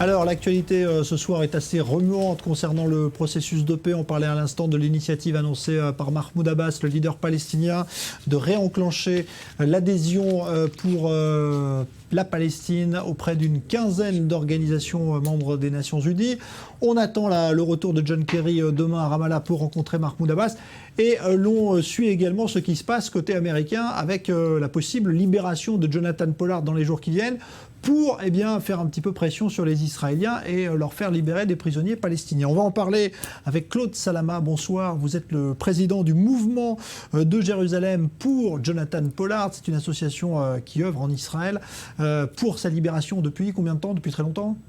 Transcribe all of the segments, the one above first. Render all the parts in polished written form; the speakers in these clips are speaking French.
Alors, l'actualité ce soir est assez remuante concernant le processus de paix. On parlait à l'instant de l'initiative annoncée par Mahmoud Abbas, le leader palestinien, de réenclencher l'adhésion pour la Palestine auprès d'une quinzaine d'organisations membres des Nations Unies. On attend le retour de John Kerry demain à Ramallah pour rencontrer Mahmoud Abbas. Et l'on suit également ce qui se passe côté américain avec la possible libération de Jonathan Pollard dans les jours qui viennent pour faire un petit peu pression sur les Israéliens et leur faire libérer des prisonniers palestiniens. On va en parler avec Claude Salama. Bonsoir, vous êtes le président du mouvement de Jérusalem pour Jonathan Pollard. C'est une association qui œuvre en Israël pour sa libération depuis combien de temps? Depuis très longtemps?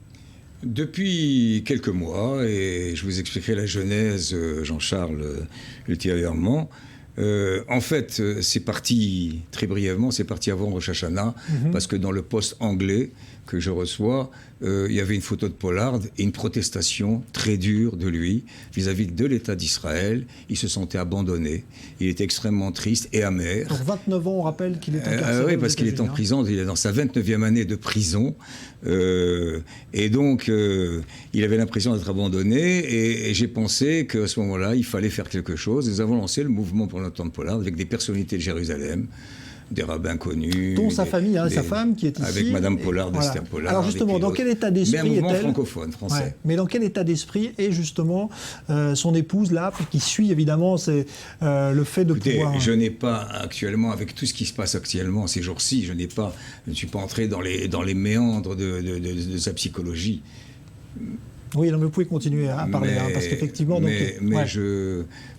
Depuis quelques mois, et je vous expliquerai la genèse, Jean-Charles, ultérieurement. En fait, c'est parti, très brièvement, c'est parti avant Rosh Hashanah, parce que dans le poste anglais que je reçois, il y avait une photo de Pollard et une protestation très dure de lui vis-à-vis de l'État d'Israël. Il se sentait abandonné, il était extrêmement triste et amer. Donc 29 ans, on rappelle qu'il est incarcéré. Oui, parce qu'il est en prison, il est dans sa 29e année de prison. Et donc, il avait l'impression d'être abandonné, et j'ai pensé qu'à ce moment-là, il fallait faire quelque chose. Nous avons lancé le mouvement pour Jonathan Pollard avec des personnalités de Jérusalem, des rabbins connus. Dont sa famille, sa femme qui est ici. Avec Madame Pollard, Esther Pollard. Alors justement, dans quel état d'esprit est-elle? Mais un mouvement francophone, français. Ouais. Mais dans quel état d'esprit est justement son épouse là, qui suit évidemment le fait de pouvoir... Je n'ai pas actuellement, avec tout ce qui se passe actuellement ces jours-ci, je ne suis pas entré dans les méandres de sa psychologie. Oui, non, mais vous pouvez continuer à parler, parce qu'effectivement...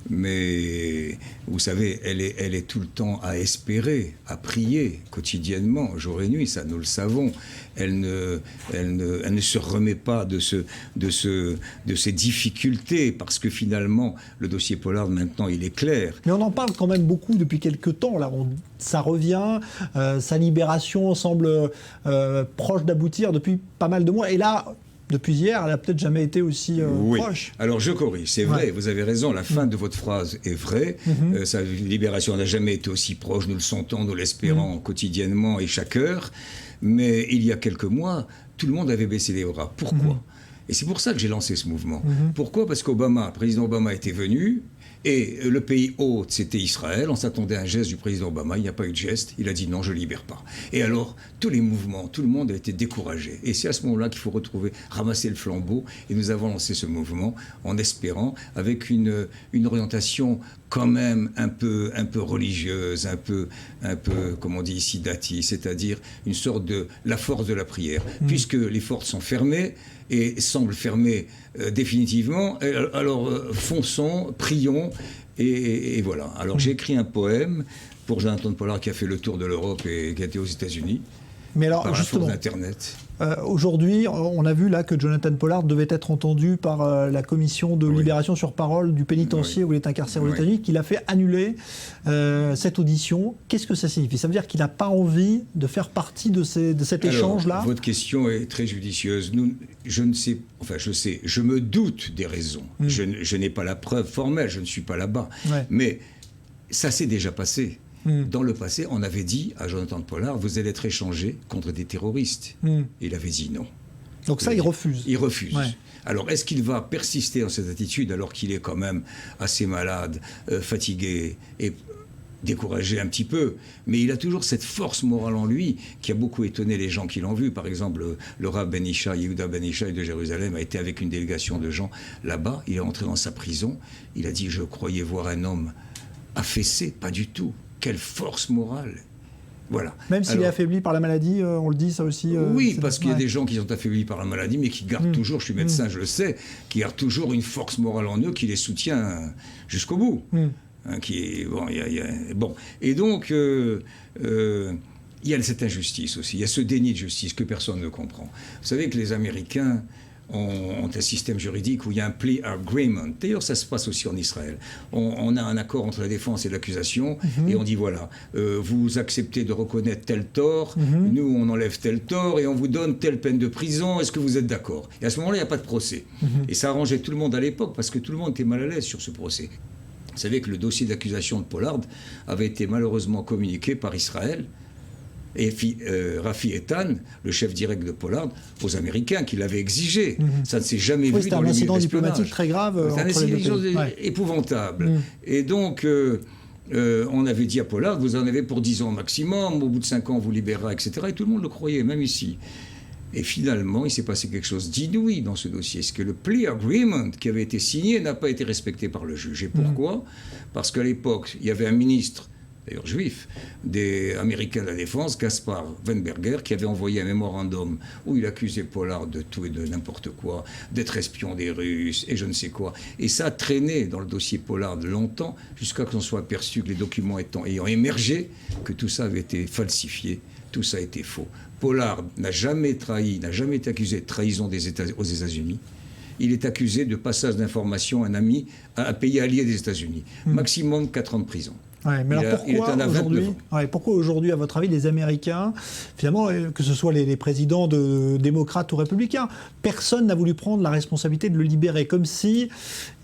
Mais vous savez, elle est tout le temps à espérer, à prier quotidiennement, jour et nuit, ça nous le savons. Elle ne se remet pas de ces difficultés, parce que finalement, le dossier Pollard, maintenant, il est clair. Mais on en parle quand même beaucoup depuis quelques temps, là. Ça revient, sa libération semble proche d'aboutir depuis pas mal de mois. Et là... Depuis hier, elle n'a peut-être jamais été aussi proche. Alors je corrige, c'est vrai, vous avez raison, la fin de votre phrase est vraie. Sa libération n'a jamais été aussi proche, nous le sentons, nous l'espérons quotidiennement et chaque heure. Mais il y a quelques mois, tout le monde avait baissé les bras. Pourquoi? Et c'est pour ça que j'ai lancé ce mouvement. Pourquoi? Parce qu'Obama, le président Obama était venu, et le pays hôte, c'était Israël. On s'attendait à un geste du président Obama. Il n'y a pas eu de geste. Il a dit non, je ne libère pas. Et alors, tous les mouvements, tout le monde a été découragé. Et c'est à ce moment-là qu'il faut ramasser le flambeau. Et nous avons lancé ce mouvement en espérant, avec une orientation quand même un peu religieuse, un peu, comme on dit ici, dati, c'est-à-dire une sorte de la force de la prière. Puisque les portes sont fermées, et semblent fermées définitivement, alors fonçons, prions, et voilà. Alors j'ai écrit un poème pour Jonathan Pollard qui a fait le tour de l'Europe et qui a été aux États-Unis. Mais alors, par justement, Internet. Aujourd'hui, on a vu là que Jonathan Pollard devait être entendu par la commission de libération sur parole du pénitencier où il est incarcéré aux États-Unis, qu'il a fait annuler cette audition. Qu'est-ce que ça signifie? Ça veut dire qu'il n'a pas envie de faire partie de cet échange-là? Votre question est très judicieuse. Je ne sais, enfin je sais, je me doute des raisons. Je n'ai pas la preuve formelle, je ne suis pas là-bas. Mais ça s'est déjà passé. Dans le passé, on avait dit à Jonathan Pollard, vous allez être échangé contre des terroristes. Il avait dit non. Donc ça, il refuse. Il refuse. Alors, est-ce qu'il va persister dans cette attitude alors qu'il est quand même assez malade, fatigué et découragé un petit peu? Mais il a toujours cette force morale en lui qui a beaucoup étonné les gens qui l'ont vu. Par exemple, le Rav Ben Ishai, Yehuda Ben Ishai de Jérusalem a été avec une délégation de gens là-bas. Il est entré dans sa prison. Il a dit, je croyais voir un homme affaissé. Pas du tout. Quelle force morale! Voilà. Même s'il est affaibli par la maladie, on le dit ça aussi. Oui, parce qu'il y a des gens qui sont affaiblis par la maladie, mais qui gardent toujours, je suis médecin, je le sais, qui gardent toujours une force morale en eux qui les soutient jusqu'au bout. Bon. Et donc, il y a cette injustice aussi, il y a ce déni de justice que personne ne comprend. Vous savez que les Américains ont un système juridique où il y a un plea agreement. D'ailleurs, ça se passe aussi en Israël. On a un accord entre la défense et l'accusation, et on dit voilà, vous acceptez de reconnaître tel tort, nous on enlève tel tort, et on vous donne telle peine de prison, est-ce que vous êtes d'accord? Et à ce moment-là, il n'y a pas de procès. Et ça arrangeait tout le monde à l'époque, parce que tout le monde était mal à l'aise sur ce procès. Vous savez que le dossier d'accusation de Pollard avait été malheureusement communiqué par Israël et Rafi Eitan, le chef direct de Pollard, aux Américains qui l'avaient exigé. Ça ne s'est jamais vu dans les milieux d'espionnage. C'est un incident diplomatique très grave. C'est un incident épouvantable. Et donc, on avait dit à Pollard, vous en avez pour 10 ans maximum, au bout de 5 ans, on vous libérera, etc. Et tout le monde le croyait, même ici. Et finalement, il s'est passé quelque chose d'inouï dans ce dossier. C'est que le plea agreement qui avait été signé n'a pas été respecté par le juge. Et pourquoi ? Parce qu'à l'époque, il y avait un ministre, d'ailleurs juif, des Américains de la Défense, Gaspard Weinberger, qui avait envoyé un mémorandum où il accusait Pollard de tout et de n'importe quoi, d'être espion des Russes et je ne sais quoi. Et ça a traîné dans le dossier Pollard longtemps, jusqu'à ce qu'on soit aperçu que les documents ayant émergé, que tout ça avait été falsifié, tout ça a été faux. Pollard n'a jamais trahi, n'a jamais été accusé de trahison aux États-Unis. Il est accusé de passage d'informations à un ami, à un pays allié des États-Unis. Maximum 4 ans de prison. Ouais, mais alors pourquoi aujourd'hui, à votre avis, les Américains, finalement, que ce soit les présidents démocrates ou républicains, personne n'a voulu prendre la responsabilité de le libérer, comme si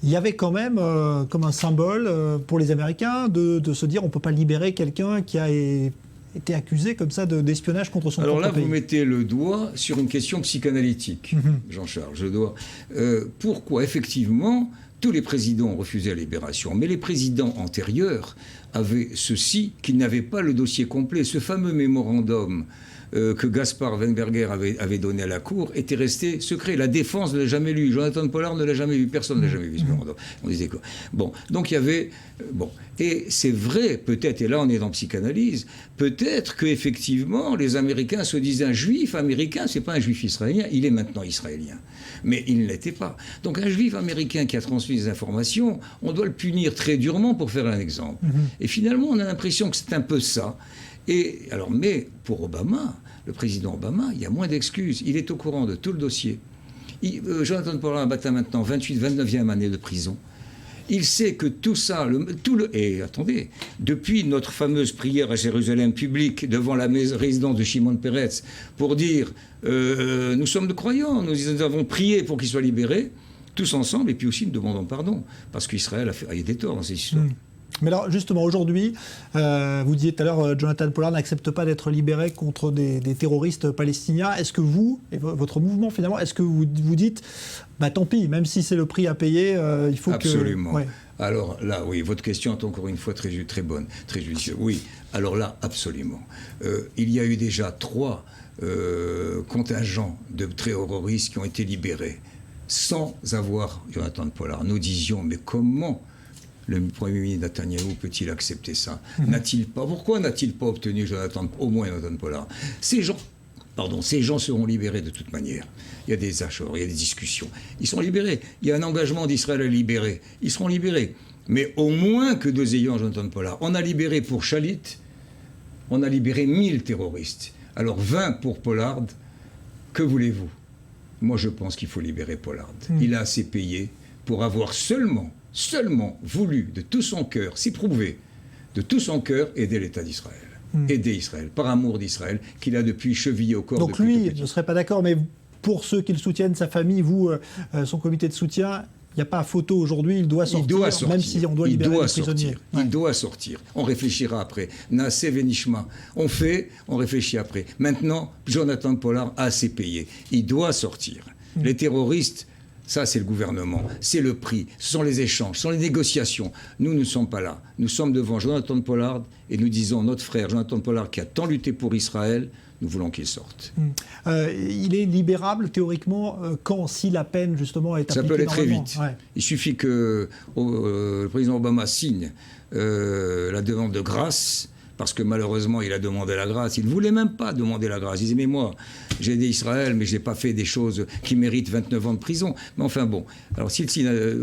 il y avait quand même comme un symbole pour les Américains de se dire on ne peut pas libérer quelqu'un qui a été accusé comme ça d'espionnage contre son propre pays. Alors là, vous mettez le doigt sur une question psychanalytique, Jean-Charles. Pourquoi, effectivement, tous les présidents ont refusé la libération, mais les présidents antérieurs avaient ceci, qu'ils n'avaient pas le dossier complet. Ce fameux mémorandum que Gaspard Weinberger avait donné à la Cour était resté secret. La défense ne l'a jamais lu. Jonathan Pollard ne l'a jamais vu. Personne ne l'a jamais vu, ce mémorandum. On disait quoi ? Bon, donc il y avait... Bon. Et c'est vrai, peut-être, et là on est dans psychanalyse, peut-être qu'effectivement les Américains se disaient un juif américain, c'est pas un juif israélien, il est maintenant israélien. Mais il ne l'était pas. Donc un juif américain qui a transmis des informations, on doit le punir très durement pour faire un exemple. Et finalement, on a l'impression que c'est un peu ça. Et alors, mais pour Obama, le président Obama, il y a moins d'excuses. Il est au courant de tout le dossier. Jonathan Pollard atteint maintenant 29e année de prison. Il sait que tout ça, et attendez, depuis notre fameuse prière à Jérusalem publique devant la résidence de Shimon Peretz pour dire nous sommes de croyants, nous avons prié pour qu'il soit libéré, tous ensemble, et puis aussi nous demandons pardon, parce qu'Israël a eu des torts dans cette histoire. Mais alors, justement, aujourd'hui, vous disiez tout à l'heure, Jonathan Pollard n'accepte pas d'être libéré contre des terroristes palestiniens. Est-ce que vous, et votre mouvement, finalement, est-ce que vous dites, bah tant pis, même si c'est le prix à payer, il faut Absolument. que... Ouais. Alors là, oui, votre question est encore une fois très bonne, très judicieuse. Oui, alors là, absolument. Il y a eu déjà 3 contingents de terroristes qui ont été libérés sans avoir Jonathan Pollard. Nous disions, mais comment le Premier ministre Netanyahou peut-il accepter ça ? Pourquoi n'a-t-il pas obtenu au moins Jonathan Pollard ? Ces gens seront libérés de toute manière. Il y a des accords, il y a des discussions. Ils sont libérés. Il y a un engagement d'Israël à libérer. Ils seront libérés. Mais au moins que 2 ayants Jonathan Pollard. On a libéré pour Shalit, on a libéré 1000 terroristes. Alors 20 pour Pollard, que voulez-vous ? Moi je pense qu'il faut libérer Pollard. Il a assez payé pour avoir seulement voulu de tout son cœur, s'y prouver, de tout son cœur, aider l'État d'Israël. Aider Israël, par amour d'Israël, qu'il a depuis chevillé au corps. Donc lui ne serait pas d'accord, mais pour ceux qui le soutiennent, sa famille, vous, son comité de soutien, il n'y a pas photo aujourd'hui, il doit sortir, même si on doit libérer les prisonniers. Il doit sortir. On réfléchira après. Nassé Venishma. On réfléchit après. Maintenant, Jonathan Pollard a assez payé. Il doit sortir. Les terroristes, ça, c'est le gouvernement, c'est le prix, ce sont les échanges, ce sont les négociations. Nous ne sommes pas là. Nous sommes devant Jonathan Pollard et nous disons, notre frère Jonathan Pollard, qui a tant lutté pour Israël, nous voulons qu'il sorte. Il est libérable, théoriquement, si la peine, justement, est appliquée. Ça peut aller très vite. Ouais. Il suffit que le président Obama signe la demande de grâce, parce que malheureusement, il a demandé la grâce. Il ne voulait même pas demander la grâce. Il disait, mais moi, j'ai aidé Israël, mais je n'ai pas fait des choses qui méritent 29 ans de prison. Mais enfin bon, alors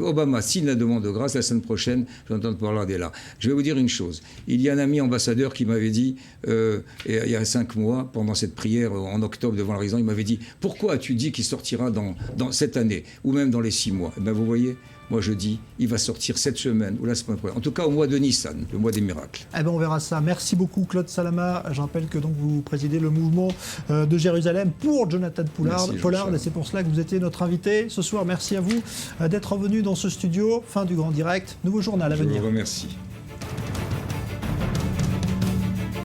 Obama signe la demande de grâce, la semaine prochaine, Jonathan Pollard est là. Je vais vous dire une chose. Il y a un ami ambassadeur qui m'avait dit, il y a 5 mois, pendant cette prière, en octobre, devant la résidence, il m'avait dit, pourquoi as-tu dit qu'il sortira dans cette année, ou même dans les 6 mois ? Eh bien, vous voyez, moi je dis, il va sortir cette semaine ou la semaine prochaine. En tout cas au mois de Nissan, le mois des miracles. Eh bien on verra ça. Merci beaucoup Claude Salama. Je rappelle que donc vous présidez le mouvement de Jérusalem pour Jonathan Pollard. Et c'est pour cela que vous étiez notre invité ce soir. Merci à vous d'être revenu dans ce studio. Fin du Grand Direct. Nouveau journal à venir. Je vous remercie.